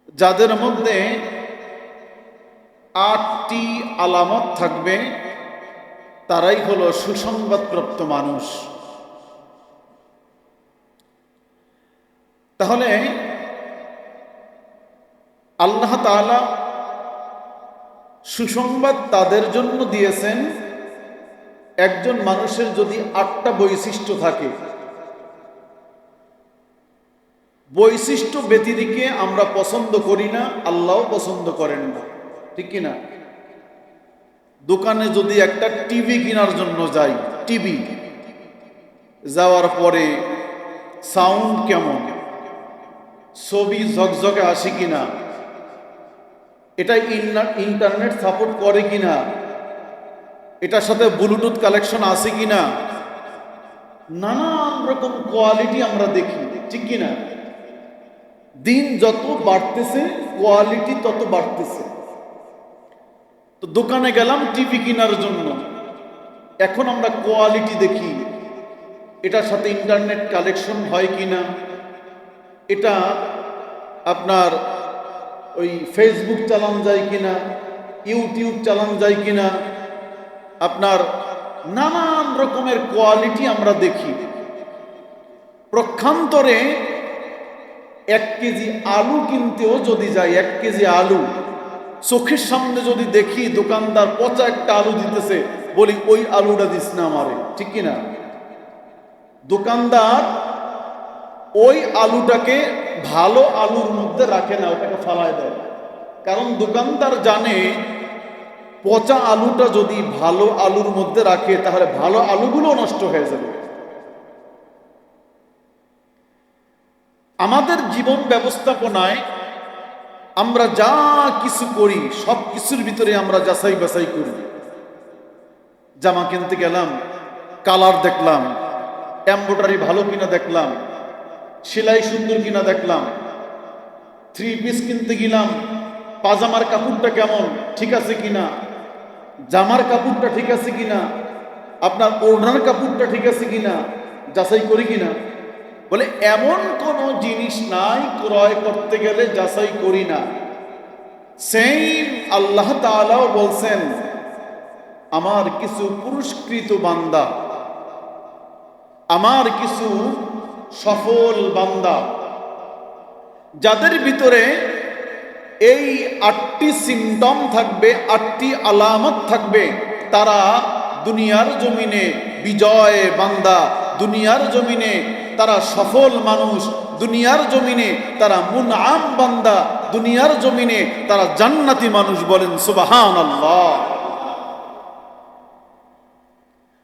যাদের মধ্যে 8টি আলামত থাকবে তারাই হলো সুসংবাদপ্রাপ্ত মানুষ। তাহলে আল্লাহ তাআলা সুসংবাদ তাদের জন্য দিয়েছেন একজন মানুষের যদি 8টা বৈশিষ্ট্য থাকে। বৈশিষ্ট্য ব্যতিরিকে আমরা পছন্দ করি না, আল্লাহও পছন্দ করেন না, ঠিক কিনা? দোকানে যদি একটা টিভি কেনার জন্য যাই, টিভি যাওয়ার পরে সাউন্ড কেমন, ছবি ঝকঝকে আসে কিনা, এটা ইন্টারনেট সাপোর্ট করে কিনা, এটার সাথে ব্লুটুথ কালেকশন আছে কিনা, নানান রকম কোয়ালিটি আমরা দেখি, ঠিক কিনা? দিন যত বাড়তেছে কোয়ালিটি তত বাড়তেছে। তো দোকানে গেলাম টিভি কেনার জন্য, এখন আমরা কোয়ালিটি দেখি, এটার সাথে ইন্টারনেট কানেকশন হয় কিনা, এটা আপনার ওই ফেসবুক চালান যায় কিনা, ইউটিউব চালান যায় কিনা, আপনার নানান রকমের কোয়ালিটি আমরা দেখি। প্রক্ষান্তরে 1 কেজি আলু কিনতেও যদি যাই, 1 কেজি আলু চোখের সামনে যদি দেখি দোকানদার পচা একটা আলু দিতেছে, বলি ওই আলুটা দিস না আমারে, ঠিক কিনা? দোকানদার ওই আলুটাকে ভালো আলুর মধ্যে রাখে না, ওটাকে ফালায় দেয়। কারণ দোকানদার জানে পচা আলুটা যদি ভালো আলুর মধ্যে রাখে তাহলে ভালো আলুগুলো নষ্ট হয়ে যাবে। আমাদের জীবন ব্যবস্থাপনায় আমরা যা কিছু করি সব কিছুর ভিতরে আমরা যাচাই বাছাই করি। জামা কিনতে গেলাম, কালার দেখলাম, এমব্রয়ডারি ভালো কিনা দেখলাম, সেলাই সুন্দর কিনা দেখলাম, 3 পিস কিনতে গেলাম, পাজামার কাপড়টা কেমন, ঠিক আছে কিনা, জামার কাপড়টা ঠিক আছে কিনা, আপনার ওড়নার কাপড়টা ঠিক আছে কিনা, যাচাই করি কিনা? বলে এমন কোন জিনিস নাই ক্রয় করতে গেলে যাচাই করি না। সেম আল্লাহ তাআলাও বলছেন, আমার কিছু পুরস্কৃত বান্দা, আমার কিছু সফল বান্দা, যাদের ভিতরে এই 8টি সিমটম থাকবে, 8টি আলামত থাকবে, তারা দুনিয়ার জমিনে বিজয় বান্দা, দুনিয়ার জমিনে তারা সফল মানুষ, দুনিয়ার জমিনে তারা মুনআম বান্দা, দুনিয়ার জমিনে তারা জান্নাতি মানুষ। বলেন সুবহানাল্লাহ।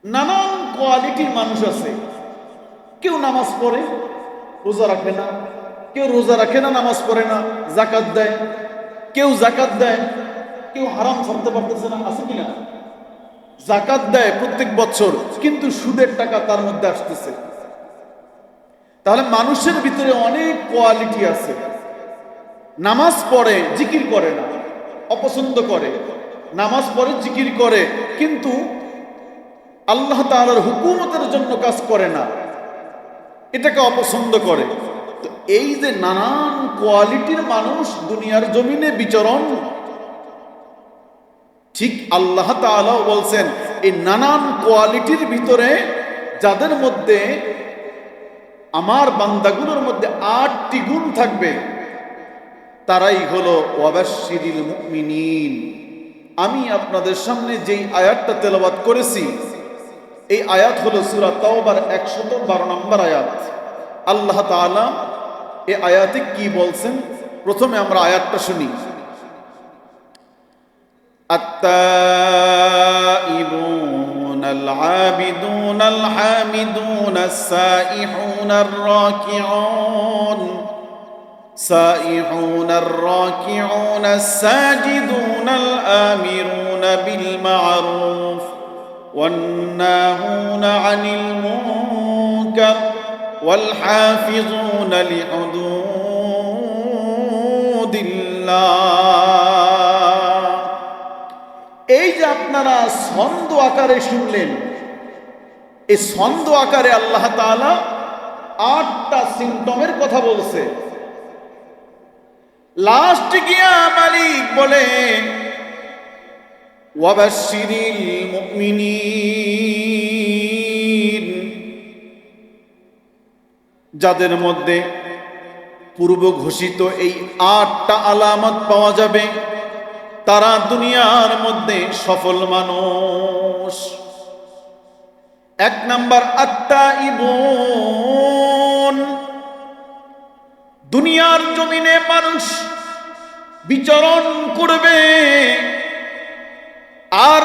নানান কোয়ালিটির মানুষ আছে। কেউ নামাজ পড়ে, রোজা রাখে না, কেউ রোজা রাখে না, নামাজ পড়ে না, যাকাত দেয়, কেউ যাকাত দেয়, কেউ হারাম ছাড়তে পারতেছে না, আছে কিনা? যাকাত দেয় প্রত্যেক বছর, কিন্তু সুদের টাকা তার মধ্যে আসতেছে। তাহলে মানুষের ভিতরে অনেক কোয়ালিটি আছে। নামাজ পড়ে, জিকির করে না, অপছন্দ করে, নামাজ পড়ে, জিকির করে, কিন্তু আল্লাহ তাআলার হুকুমতের জন্য কাজ করে না, এটাকে অপছন্দ করে। তো এই যে নানান কোয়ালিটির মানুষ দুনিয়ার জমিনে বিচরণ, ঠিক আল্লাহ তাআলাও বলছেন এই নানান কোয়ালিটির ভিতরে যাদের মধ্যে আমার বান্দাগুলোর মধ্যে 8টি গুণ থাকবে, তারাই হলো ওয়াবাশশিরিল মুমিনিন। আমি আপনাদের সামনে যেই আয়াতটা তেলাওয়াত করেছি, এই আয়াত হলো সূরা তাওবার 112 নম্বর আয়াত। আল্লাহ তাআলা এই আয়াতে কি বলছেন, প্রথমে আমরা আয়াতটা শুনি। التائبون العابدون الحامدون السائحون الراكعون الراكعون الساجدون الآمرون بالمعروف والناهون عن المنكر والحافظون لحدود الله। এই যে আপনারা ছন্দ আকারে শুনলেন, এই ছন্দ আকারে আল্লাহ তাআলা 8টা সিমটমের কথা বলছে। লাস্ট গিয়া মালিক বলে ওয়াবাশশিরিল মুমিনিন, যাদের মধ্যে পূর্ব ঘোষিত এই 8টা আলামত পাওয়া যাবে তারা দুনিয়ার মধ্যে সফল মানুষ। 1 নাম্বার আত্তাইবুন, দুনিয়ার জমিনে মানুষ বিচরণ করবে আর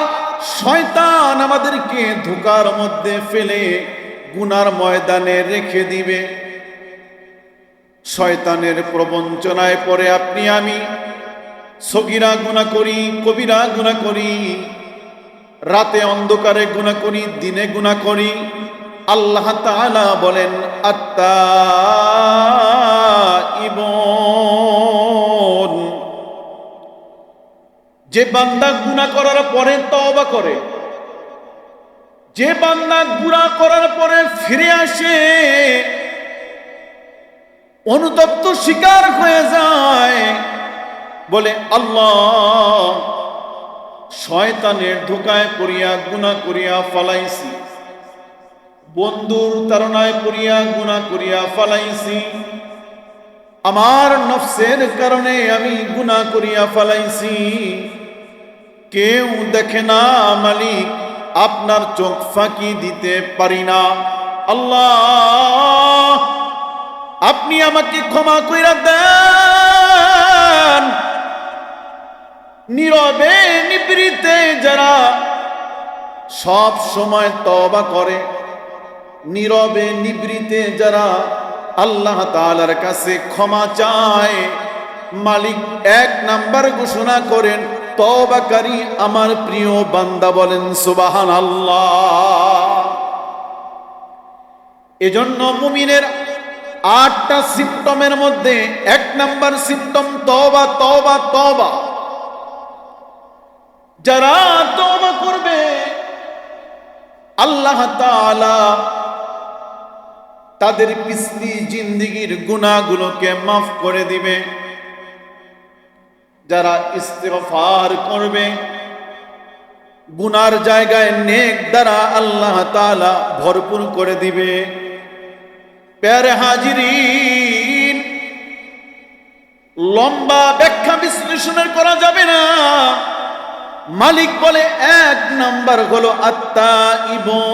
শয়তান আমাদেরকে ধোঁকার মধ্যে ফেলে গুনার ময়দানে রেখে দিবে। শয়তানের প্রবঞ্চনায় পড়ে আপনি আমি সগীরা গুনাহ করি, কবিরা গুনাহ করি, রাতে অন্ধকারে গুনাহ করি, দিনে গুনাহ করি। আল্লাহ তাআলা বলেন আত্তাইবুন, যে বান্দা গুনাহ করার পরে তওবা করে, যে বান্দা গুনাহ করার পরে ফিরে আসে, অনুতপ্ত শিকার হয়ে যায়, বলে আল্লাহ শয়তানের ধোঁকায় পড়িয়া গুনাহ করিয়া ফালাইছি, বন্ধুর তাড়নায় পড়িয়া গুনাহ করিয়া ফালাইছি, আমার নফসের কারণে আমি গুনাহ করিয়া ফালাইছি, কেউ দেখে না মালিক, আপনার চোখ ফাঁকি দিতে পারি না, আল্লাহ আপনি আমাকে ক্ষমা কইরা দেন। নীরবে নিবৃতে যারা সব সময় তওবা করে, নীরবে নিবৃতে যারা আল্লাহ তাআলার কাছে ক্ষমা চায়, মালিক 1 নাম্বার ঘোষণা করেন তওবাকারী আমার প্রিয় বান্দা, বলেন সুবহানাল্লাহ। এজন্য মুমিনের 8টা সিম্পটমের মধ্যে 1 নাম্বার সিম্পটম তওবা, তওবা, তওবা। যারা তওবা করবে আল্লাহ তাআলা তাদের পিছলি জিন্দেগীর গুনাহগুলোকে মাফ করে দিবে। যারা ইস্তিগফার করবে, গুনার জায়গায় নেক দ্বারা আল্লাহ তাআলা ভরপুর করে দিবে। প্যারে হাজিরিন, লম্বা ব্যাখ্যা বিশ্লেষণের করা যাবে না। মালিক বলে 1 নাম্বার হলো আত্তাইবুন,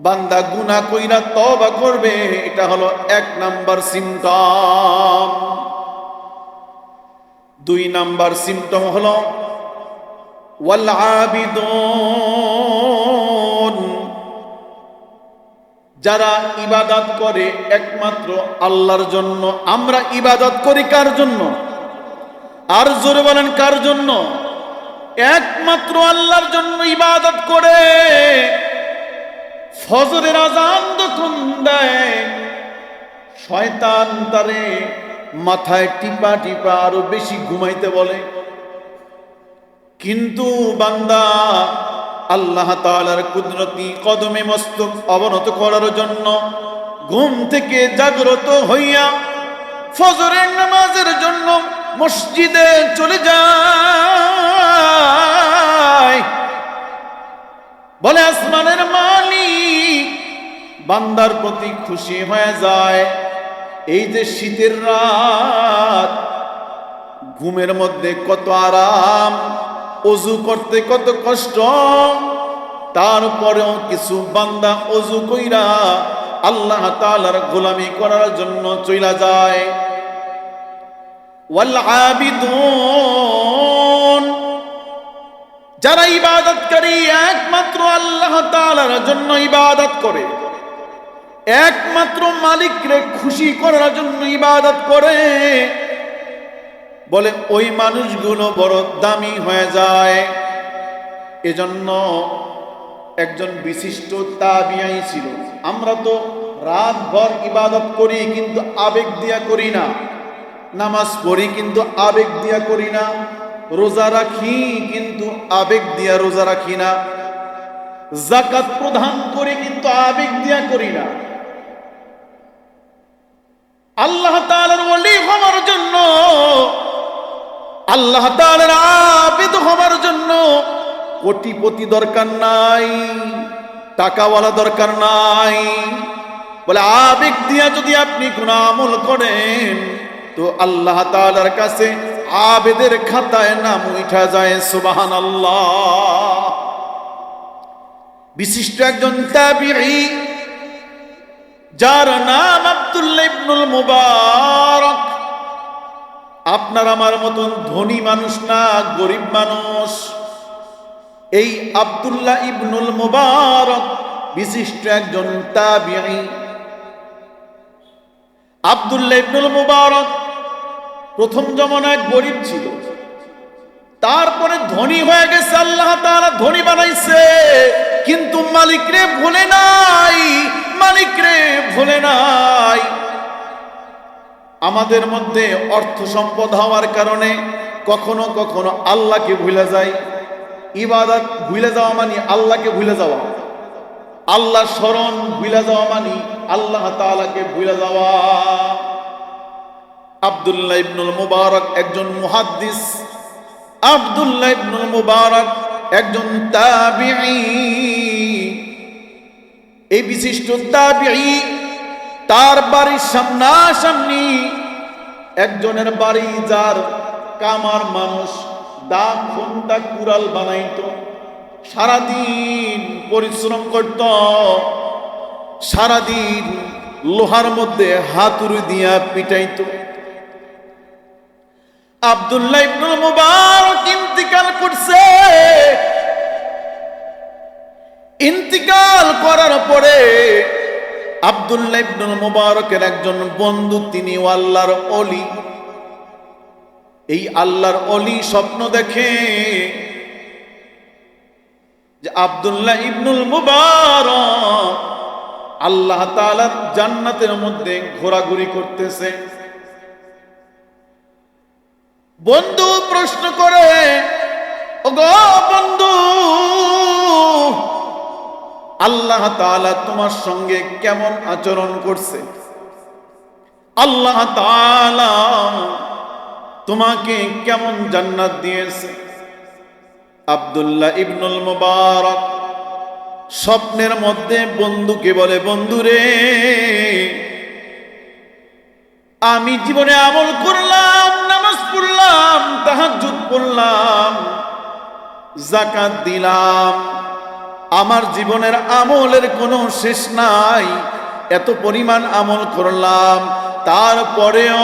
বান্দা গুনাহ কইরা তওবা করবে, এটা হলো 1 নাম্বার সিম্পটম। 2 নাম্বার সিম্পটম হলো ওয়াল আবিদুন, যারা ইবাদত করে একমাত্র আল্লাহর জন্য। আমরা ইবাদত করি কার জন্য? আর জোরে বলেন কার জন্য? একমাত্র আল্লাহর জন্য ইবাদত করে। ফজরের আজান যখন দেয়, শয়তান তারে মাথায় টিপা টিপা আরো বেশি ঘুমাইতে বলে, কিন্তু বান্দা আল্লাহ তাআলার কুদরতি কদমে মস্তক অবনত করার জন্য ঘুম থেকে জাগ্রত হইয়া ফজরের নামাজের জন্য মসজিদে চলে যায়। বলে আসমানের মালিক বান্দার প্রতি খুশি হয়ে যায়। এই যে শীতের রাত, ঘুমের মধ্যে কত আরাম, ওযু করতে কত কষ্ট, তারপরেও কিছু বান্দা ওযু কইরা আল্লাহ তাআলার গোলামি করার জন্য চইলা যায়। ওয়াল আবিদুন, যারা ইবাদতকারী একমাত্র আল্লাহ তাআলার জন্য ইবাদত করে, একমাত্র মালিককে খুশি করার জন্য ইবাদত করে, বলে ওই মানুষগুলো বড় দামি হয়ে যায়। এজন্য একজন বিশিষ্ট তাবিঈ ছিল। আমরা তো রাত ভর ইবাদত করি কিন্তু আবেগ দিয়া করি না, নামাজ পড়ি কিন্তু আবেগ দিয়া করি না, রোজা রাখি কিন্তু আবেগ দিয়া রোজা রাখি না, যাকাত প্রদান করি কিন্তু আবেগ দিয়া করি না। আল্লাহ তাআলার ওলি হওয়ার জন্য, আল্লাহ তাআলার আবিদ হওয়ার জন্য কোটিপতি দরকার নাই, টাকাওয়ালা দরকার নাই। বলে আবেগ দিয়া যদি আপনি কোন আমল করেন তো আল্লাহ তাআলার কাছে আবেদের খাতায় নাম উঠা যায়। সুবহানাল্লাহ। বিশিষ্ট একজন তাবিঈ যার নাম আব্দুল্লাহ ইবনুল মুবারক, আপনার আমার মতন ধনী মানুষ না, গরিব মানুষ। এই আব্দুল্লাহ ইবনুল মুবারক বিশিষ্ট একজন তাবিঈ। আব্দুল্লাহ ইবনুল মুবারক প্রথম জমানায় গরিব ছিল, তারপরে ধনী হয়ে গেছে। আল্লাহ তাআলা ধনী বানাইছে, কিন্তু মালিকরে ভুলে নাই, মালিকরে ভুলে নাই। আমাদের মধ্যে অর্থ সম্পদ হওয়ার কারণে কখনো কখনো আল্লাহকে ভুলে যায়। ইবাদত ভুলে যাওয়া মানে আল্লাহকে ভুলে যাওয়া, আল্লাহ স্মরণ ভুলে যাওয়া মানে আল্লাহ তাআলাকে ভুলে যাওয়া। আব্দুল্লাহ ইবনুল মুবারক একজন মুহাদ্দিস, আব্দুল্লাহ ইবনুল মুবারক একজন তাবিঈ। এই বিশিষ্ট তাবিঈ তার বাড়ির সামনাসামনি একজনের বাড়ি, যার কামার মানুষ দা ঘন্টা কুড়াল বানাইতো, সারাদিন পরিশ্রম করত, সারাদিন লোহার মধ্যে হাতুড়ি দিয়া পিটাইতো। আব্দুল্লাহ ইবনুল মুবারক ইন্তিকাল করছে। ইন্তিকাল করার পরে আব্দুল্লাহ ইবনুল মুবারকের একজন বন্ধু, তিনি আল্লাহর ওলি। এই আল্লাহর ওলি স্বপ্ন দেখে যে আব্দুল্লাহ ইবনুল মুবারক আল্লাহ তাআলার জান্নাতের মধ্যে ঘোরাঘুরি করতেছে। বন্ধু প্রশ্ন করে, ওগো বন্ধু, আল্লাহ তাআলা তোমার সঙ্গে কেমন আচরণ করছে? আল্লাহ তাআলা তোমাকে কেমন জান্নাত দিয়েছে? আব্দুল্লাহ ইবনুল মুবারক স্বপ্নের মধ্যে বন্ধুকে বলে, বন্ধুরে, আমি জীবনে আমল করলাম, নামাজ পড়লাম, তাহাজ্জুদ পড়লাম, যাকাত দিলাম, আমার জীবনের আমলের কোনো শেষ নাই। এত পরিমাণ আমল করলাম, তারপরেও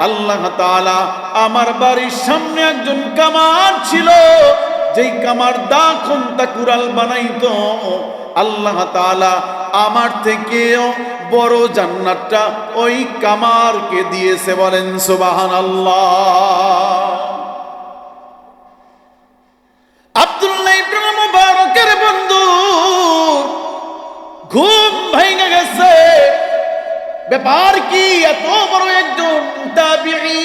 আল্লাহ তাআলা আমার বাড়ির সামনে একজন কামার ছিল, যেই কামার দা খন্তা কুড়াল বানাইতো। আল্লাহ তাআলা আমার থেকেও বড় জান্নাতটা ওই কামারকে দিয়েছে। বলেন সুবহানাল্লাহ। আব্দুল্লাহ ইবনুল মুবারকের বন্ধু ঘুম ভেঙে গেছে। ব্যাপার কি? এত বড় একজন তাবিঈ,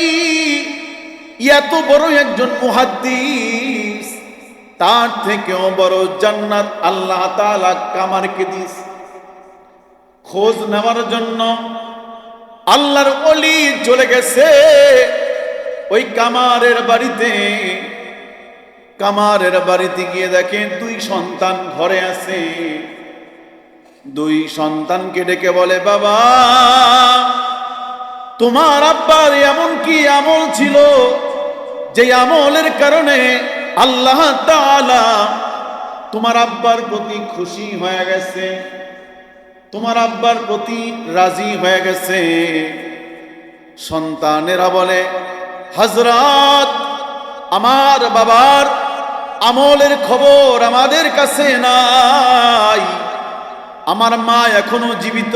এত বড় একজন মুহাদ্দিস, তার থেকেও বড় জান্নাত আল্লাহ তাআলা কামারকে দিয়েছে। খোঁজ নেওয়ার জন্য আল্লাহর ওলি চলে গেছে ওই কামারের বাড়িতে। কামারের বাড়িতে গিয়ে দেখে দুই সন্তান ঘরে আছে। দুই সন্তানকে ডেকে বলে, বাবা, তোমার আব্বার এমন কি আমল ছিল যে আমলের কারণে আল্লাহ তাআলা তোমার আব্বার প্রতি খুশি হয়ে গেছে, তোমার আব্বার প্রতি রাজি হয়ে গেছে? সন্তানেরা বলে, হযরত, আমার বাবার আমলের খবর আমাদের কাছে নাই, আমার মা এখনো জীবিত,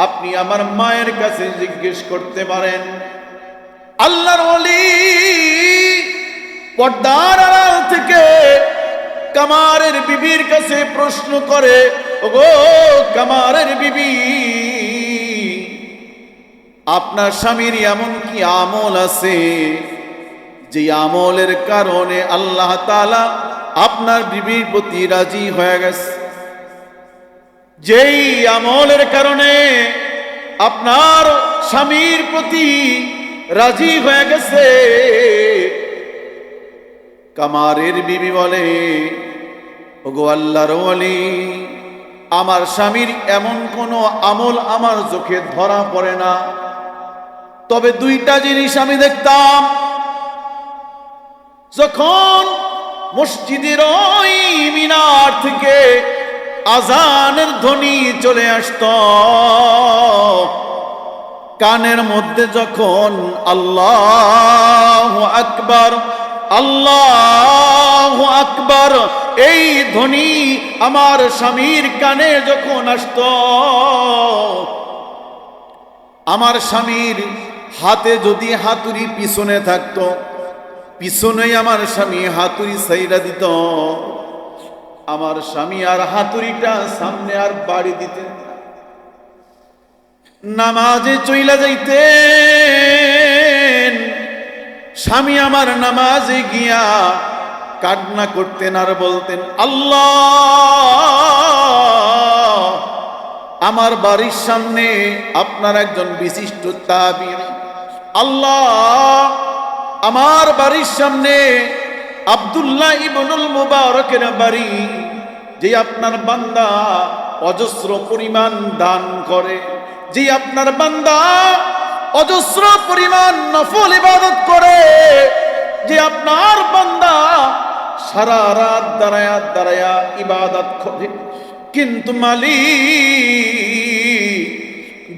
আপনি আমার মায়ের কাছে জিজ্ঞেস করতে পারেন। আল্লাহর ওলি পর্দার আড়াল থেকে কামারের বিবির কাছে প্রশ্ন করে, ওগো কামারের বিবি, আপনার স্বামীর এমন কি আমল আছে যে আমলের কারণে আল্লাহ তাআলা আপনার বিবির প্রতি রাজি হয়ে গেছে? যেই আমলের কারণে আপনার স্বামীর প্রতি রাজি হয়ে গেছে। কামারের বিবি বলে, ওগো আল্লাহর ওয়ালি, আমার স্বামীর এমন কোনো আমল আমার চোখে ধরা পড়ে না, তবে দুইটা জিনিস আমি দেখতাম। যখন মসজিদের ওই মিনার থেকে আজানের ধ্বনি চলে আসতো, কানের মধ্যে যখন আল্লাহু আকবার আল্লাহু আকবার এই ধ্বনি আমার স্বামীর কানে যখন আসতো, আমার স্বামীর হাতে যদি হাতুড়ি পিছনে থাকতো, পিছনে আমার স্বামী হাতুড়ি ছাইড়া দিত, আমার স্বামী আর হাতুড়িটা সামনে আর বাড়ি দিতেন না। নামাজে চইলা যাইতেন, স্বামী আমার নামাজে গিয়া কান্না করতেন আর বলতেন, আল্লাহ, আমার বাড়ির সামনে আপনার একজন বিশিষ্ট তাবিঈ, আল্লাহ, আমার বাড়ির সামনে আব্দুল্লাহ ইবনুল মুবারকের বাড়ি, যে আপনার বান্দা অজস্র পরিমাণ দান করে, যে আপনার বান্দা অজস্র পরিমাণ নফল ইবাদত করে, যে আপনার বান্দা সারা রাত দাঁড়ায়া দাঁড়ায়া ইবাদত করে, কিন্তু মালিক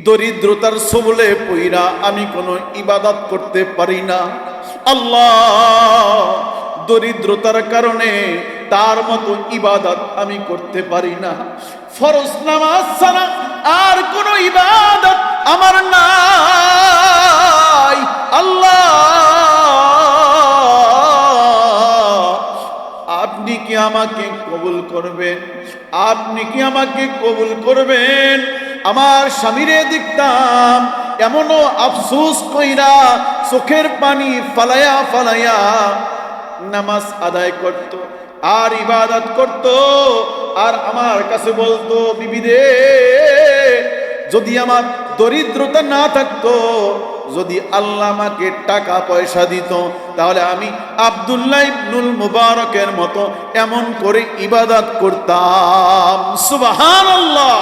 দরিদ্রতার সবলে পইরা আমি কোনো ইবাদত করতে পারি না। আল্লাহ, দরিদ্রতার কারণে তার মতো ইবাদত আমি করতে পারি না। ফরজ নামাজ ছাড়া আর কোনো ইবাদত আমার নাই। আল্লাহ, আপনি কি আমাকে কবুল করবেন? আপনি কি আমাকে কবুল করবেন? আমার স্বামীরে দেখতাম এমনও আফসোস কইরা চোখের পানি ফালায়া ফালায়া নামাজ আদায় করত আর ইবাদত করত, আর আমার কাছে বলতো, বিবি রে, যদি আমার দরিদ্রতা না থাকতো, যদি আল্লাহ আমাকে টাকা পয়সা দিত, তাহলে আমি আব্দুল্লাহ ইবনুল মুবারকের মতো এমন করে ইবাদত করতাম। সুবহানাল্লাহ।